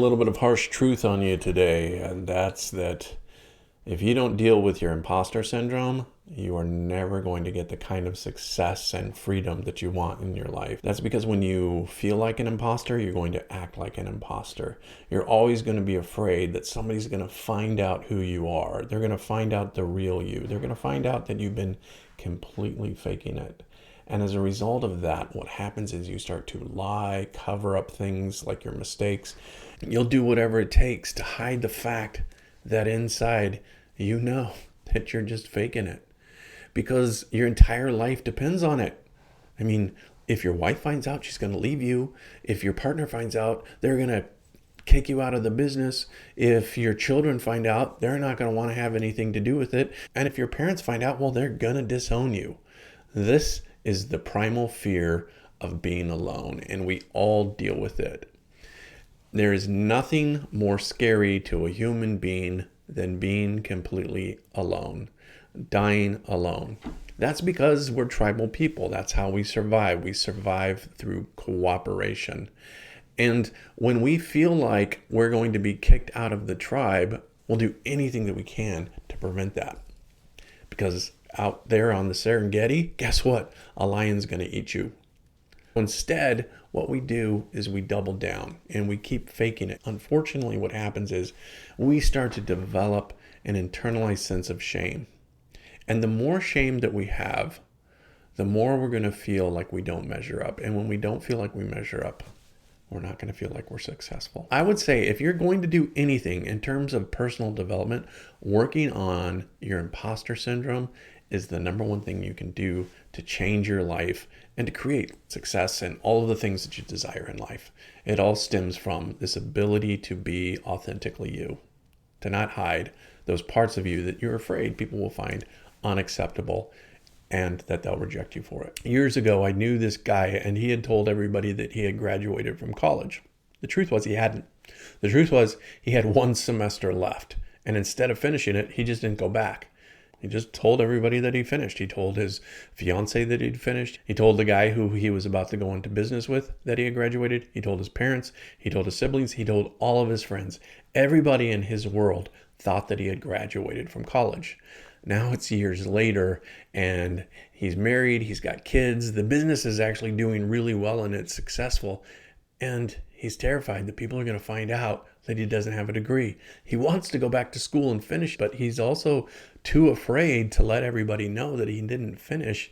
little bit of harsh truth on you today, and that's that if you don't deal with your imposter syndrome, you are never going to get the kind of success and freedom that you want in your life. That's because when you feel like an imposter, you're going to act like an imposter. You're always going to be afraid that somebody's going to find out who you are. They're going to find out the real you. They're going to find out that you've been completely faking it. And as a result of that, what happens is you start to lie, cover up things like your mistakes. You'll do whatever it takes to hide the fact that inside you know that you're just faking it because your entire life depends on it. I mean, if your wife finds out, she's going to leave you. If your partner finds out, they're going to kick you out of the business. If your children find out, they're not going to want to have anything to do with it. And if your parents find out, well, they're going to disown you. This is the primal fear of being alone, and we all deal with it. There is nothing more scary to a human being than being completely alone, dying alone. That's because we're tribal people. That's how we survive. We survive through cooperation. And when we feel like we're going to be kicked out of the tribe, we'll do anything that we can to prevent that. Because out there on the Serengeti, guess what? A lion's going to eat you. Instead, what we do is we double down and we keep faking it. Unfortunately, what happens is we start to develop an internalized sense of shame. And the more shame that we have, the more we're going to feel like we don't measure up. And when we don't feel like we measure up, we're not going to feel like we're successful. I would say if you're going to do anything in terms of personal development, working on your imposter syndrome is the number one thing you can do to change your life and to create success and all of the things that you desire in life. It all stems from this ability to be authentically you, to not hide those parts of you that you're afraid people will find unacceptable and that they'll reject you for it. Years ago, I knew this guy and he had told everybody that he had graduated from college. The truth was he hadn't. The truth was he had one semester left. And instead of finishing it, he just didn't go back. He just told everybody that he finished. He told his fiance that he'd finished. He told the guy who he was about to go into business with that he had graduated. He told his parents. He told his siblings. He told all of his friends. Everybody in his world thought that he had graduated from college. Now it's years later and he's married. He's got kids. The business is actually doing really well and it's successful. And he's terrified that people are going to find out that he doesn't have a degree. He wants to go back to school and finish, but he's also too afraid to let everybody know that he didn't finish.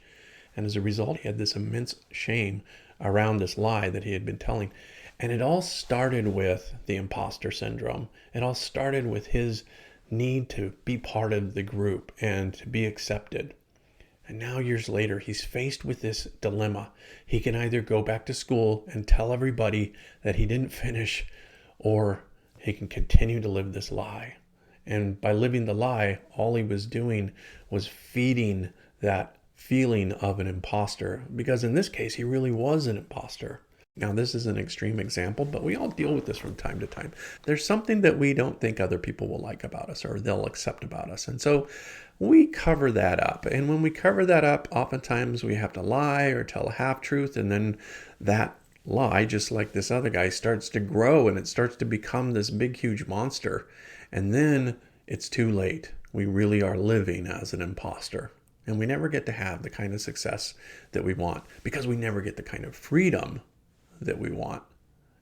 And as a result, he had this immense shame around this lie that he had been telling. And it all started with the imposter syndrome. It all started with his need to be part of the group and to be accepted. And now years later, he's faced with this dilemma. He can either go back to school and tell everybody that he didn't finish, or he can continue to live this lie. And by living the lie, all he was doing was feeding that feeling of an imposter, because in this case, he really was an imposter. Now, this is an extreme example, but we all deal with this from time to time. There's something that we don't think other people will like about us or they'll accept about us. And so we cover that up. And when we cover that up, oftentimes we have to lie or tell a half-truth. And then that lie, just like this other guy, starts to grow and it starts to become this big, huge monster. And then it's too late. We really are living as an imposter. And we never get to have the kind of success that we want because we never get the kind of freedom that we want.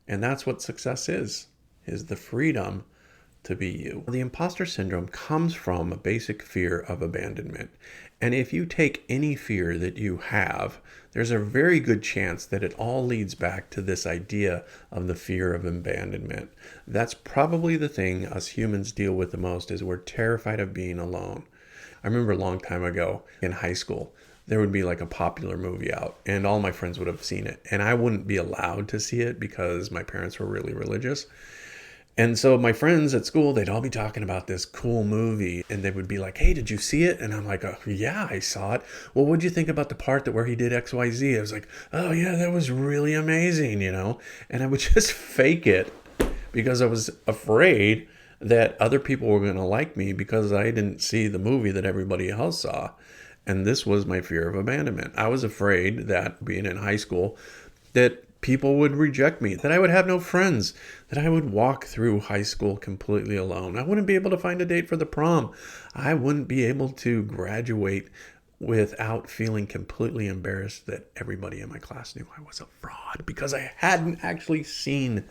And that's what success is the freedom to be you. The imposter syndrome comes from a basic fear of abandonment. And if you take any fear that you have, there's a very good chance that it all leads back to this idea of the fear of abandonment. That's probably the thing us humans deal with the most, is we're terrified of being alone. I remember a long time ago in high school, there would be like a popular movie out and all my friends would have seen it. And I wouldn't be allowed to see it because my parents were really religious. And so my friends at school, they'd all be talking about this cool movie and they would be like, hey, did you see it? And I'm like, oh, yeah, I saw it. Well, what'd you think about the part that where he did X, Y, Z? I was like, oh yeah, that was really amazing, you know? And I would just fake it because I was afraid that other people were going to like me because I didn't see the movie that everybody else saw. And this was my fear of abandonment. I was afraid that being in high school, that people would reject me, that I would have no friends, that I would walk through high school completely alone. I wouldn't be able to find a date for the prom. I wouldn't be able to graduate without feeling completely embarrassed that everybody in my class knew I was a fraud because I hadn't actually seen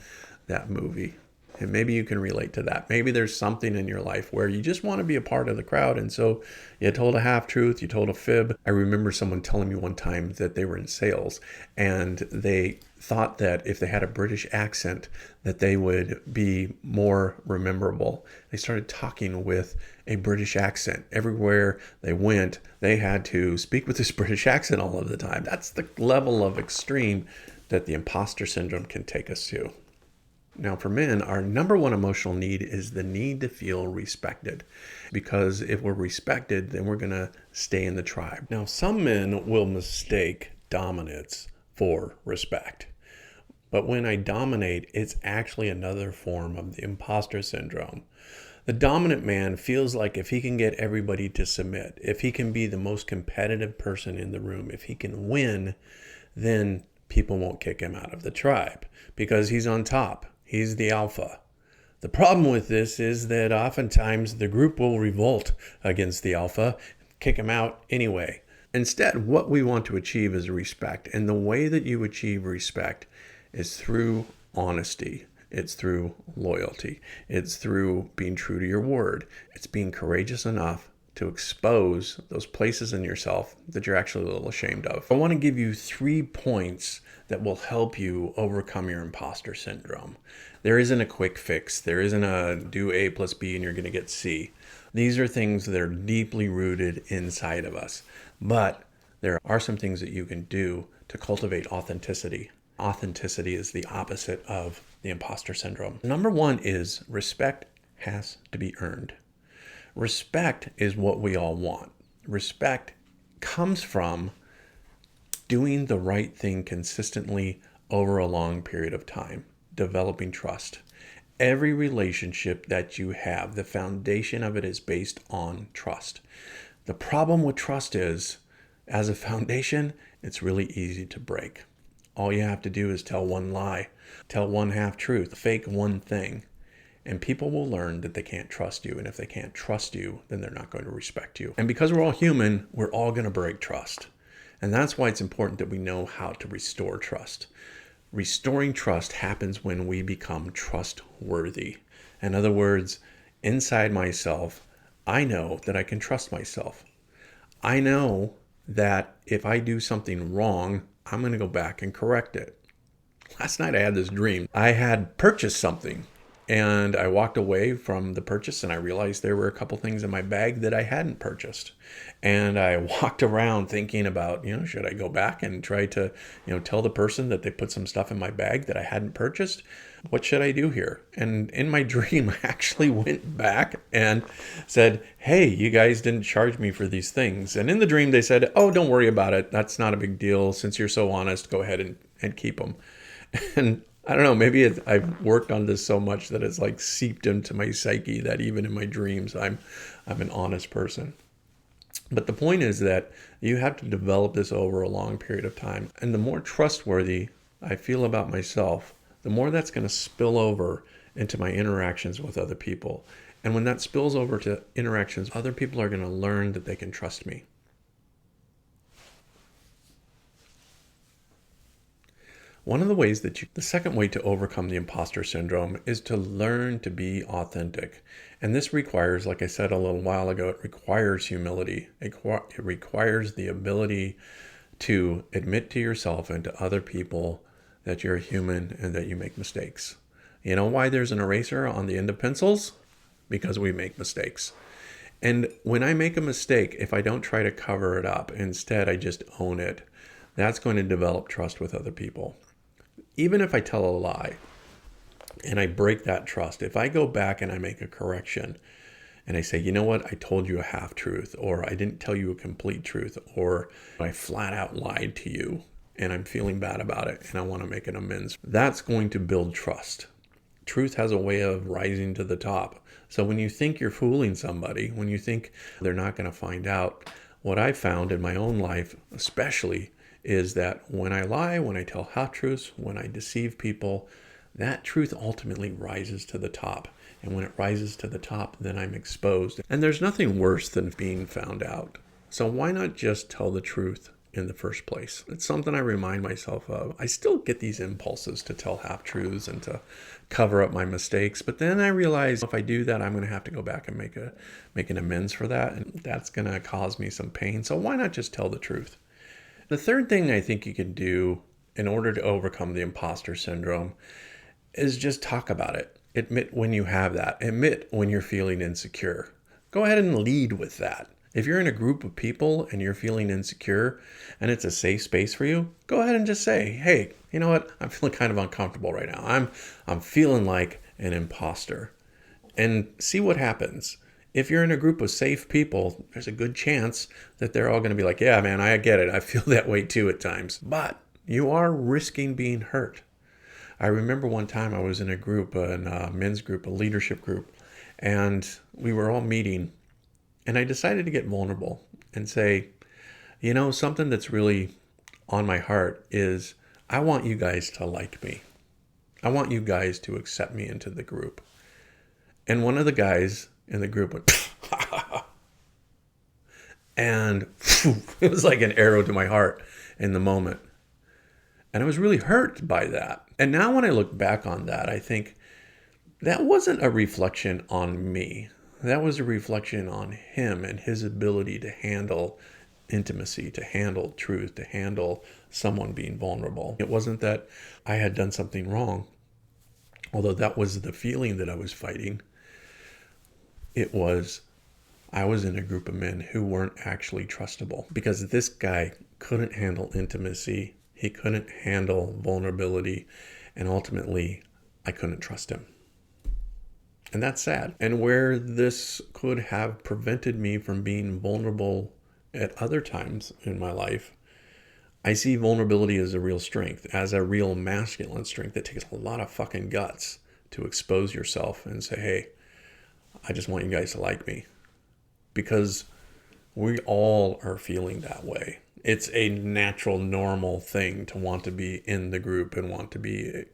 that movie. And maybe you can relate to that. Maybe there's something in your life where you just want to be a part of the crowd. And so you told a half truth, you told a fib. I remember someone telling me one time that they were in sales and they thought that if they had a British accent that they would be more rememberable. They started talking with a British accent. Everywhere they went, they had to speak with this British accent all of the time. That's the level of extreme that the imposter syndrome can take us to. Now, for men, our number one emotional need is the need to feel respected. Because if we're respected, then we're going to stay in the tribe. Now, some men will mistake dominance for respect. But when I dominate, it's actually another form of the imposter syndrome. The dominant man feels like if he can get everybody to submit, if he can be the most competitive person in the room, if he can win, then people won't kick him out of the tribe because he's on top. He's the alpha. The problem with this is that oftentimes the group will revolt against the alpha, kick him out anyway. Instead, what we want to achieve is respect. And the way that you achieve respect is through honesty. It's through loyalty. It's through being true to your word. It's being courageous enough to expose those places in yourself that you're actually a little ashamed of. I want to give you 3 points that will help you overcome your imposter syndrome. There isn't a quick fix. There isn't a do A plus B and you're going to get C. These are things that are deeply rooted inside of us. But there are some things that you can do to cultivate authenticity. Authenticity is the opposite of the imposter syndrome. Number 1 is respect has to be earned. Respect is what we all want. Respect comes from doing the right thing consistently over a long period of time, developing trust. Every relationship that you have, the foundation of it is based on trust. The problem with trust is, as a foundation, it's really easy to break. All you have to do is tell one lie, tell one half truth, fake one thing. And people will learn that they can't trust you. And if they can't trust you, then they're not going to respect you. And because we're all human, we're all going to break trust. And that's why it's important that we know how to restore trust. Restoring trust happens when we become trustworthy. In other words, inside myself, I know that I can trust myself. I know that if I do something wrong, I'm going to go back and correct it. Last night I had this dream. I had purchased something. And I walked away from the purchase and I realized there were a couple things in my bag that I hadn't purchased. And I walked around thinking about, should I go back and try to, tell the person that they put some stuff in my bag that I hadn't purchased? What should I do here? And in my dream, I actually went back and said, hey, you guys didn't charge me for these things. And in the dream, they said, oh, don't worry about it. That's not a big deal. Since you're so honest, go ahead and keep them. And I don't know, maybe I've worked on this so much that it's like seeped into my psyche that even in my dreams, I'm an honest person. But the point is that you have to develop this over a long period of time. And the more trustworthy I feel about myself, the more that's going to spill over into my interactions with other people. And when that spills over to interactions, other people are going to learn that they can trust me. One of the ways the second way to overcome the imposter syndrome is to learn to be authentic. And this requires, like I said a little while ago, it requires humility. It requires the ability to admit to yourself and to other people that you're human and that you make mistakes. You know why there's an eraser on the end of pencils? Because we make mistakes. And when I make a mistake, if I don't try to cover it up, instead I just own it, that's going to develop trust with other people. Even if I tell a lie and I break that trust, if I go back and I make a correction and I say, you know what, I told you a half truth, or I didn't tell you a complete truth, or I flat out lied to you and I'm feeling bad about it and I want to make an amends, that's going to build trust. Truth has a way of rising to the top. So when you think you're fooling somebody, when you think they're not going to find out, what I found in my own life especially is that when I lie, when I tell half-truths, when I deceive people, that truth ultimately rises to the top. And when it rises to the top, then I'm exposed. And there's nothing worse than being found out. So why not just tell the truth in the first place? It's something I remind myself of. I still get these impulses to tell half-truths and to cover up my mistakes. But then I realize if I do that, I'm going to have to go back and make an amends for that. And that's going to cause me some pain. So why not just tell the truth? The third thing I think you can do in order to overcome the imposter syndrome is just talk about it. Admit when you have that. Admit when you're feeling insecure. Go ahead and lead with that. If you're in a group of people and you're feeling insecure and it's a safe space for you, go ahead and just say, hey, you know what? I'm feeling kind of uncomfortable right now. I'm feeling like an imposter. And see what happens. If you're in a group of safe people, there's a good chance that they're all going to be like, yeah, man, I get it. I feel that way too at times. But you are risking being hurt. I remember one time I was in a group, a men's group, a leadership group, and we were all meeting. And I decided to get vulnerable and say, you know, something that's really on my heart is I want you guys to like me. I want you guys to accept me into the group. And one of the guys in the group went, and it was like an arrow to my heart in the moment. And I was really hurt by that. And now when I look back on that, I think that wasn't a reflection on me. That was a reflection on him and his ability to handle intimacy, to handle truth, to handle someone being vulnerable. It wasn't that I had done something wrong, although that was the feeling that I was fighting. It was I was in a group of men who weren't actually trustable because this guy couldn't handle intimacy. He couldn't handle vulnerability. And ultimately, I couldn't trust him. And that's sad. And where this could have prevented me from being vulnerable at other times in my life, I see vulnerability as a real strength, as a real masculine strength that takes a lot of fucking guts to expose yourself and say, hey, I just want you guys to like me. Because we all are feeling that way. It's a natural, normal thing to want to be in the group and want to be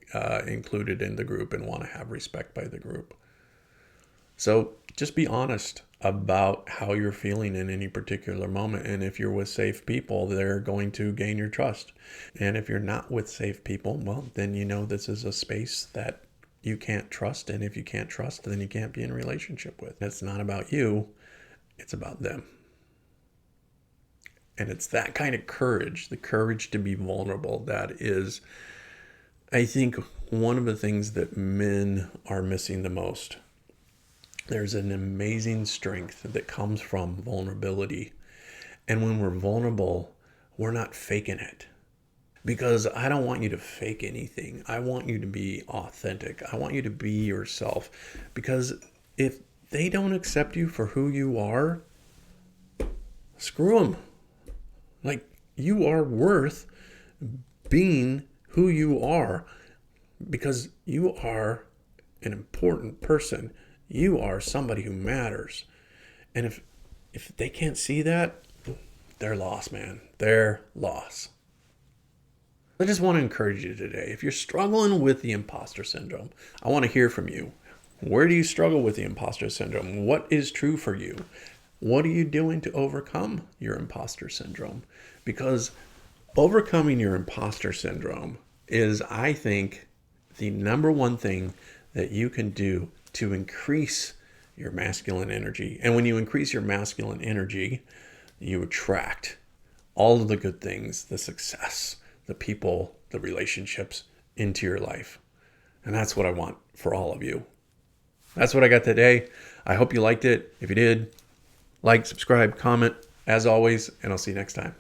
included in the group and want to have respect by the group. So just be honest about how you're feeling in any particular moment. And if you're with safe people, they're going to gain your trust. And if you're not with safe people, well, then you know this is a space that you can't trust. And if you can't trust, then you can't be in a relationship with. It's not about you. It's about them. And it's that kind of courage, the courage to be vulnerable, that is, I think, one of the things that men are missing the most. There's an amazing strength that comes from vulnerability. And when we're vulnerable, we're not faking it. Because I don't want you to fake anything. I want you to be authentic. I want you to be yourself. Because if they don't accept you for who you are, screw them. Like, you are worth being who you are because you are an important person. You are somebody who matters. And if they can't see that, they're lost, man. They're lost. I just want to encourage you today. If you're struggling with the imposter syndrome, I want to hear from you. Where do you struggle with the imposter syndrome? What is true for you? What are you doing to overcome your imposter syndrome? Because overcoming your imposter syndrome is, I think, the number one thing that you can do to increase your masculine energy. And when you increase your masculine energy, you attract all of the good things, the success, the people, the relationships into your life. And that's what I want for all of you. That's what I got today. I hope you liked it. If you did, like, subscribe, comment, as always, and I'll see you next time.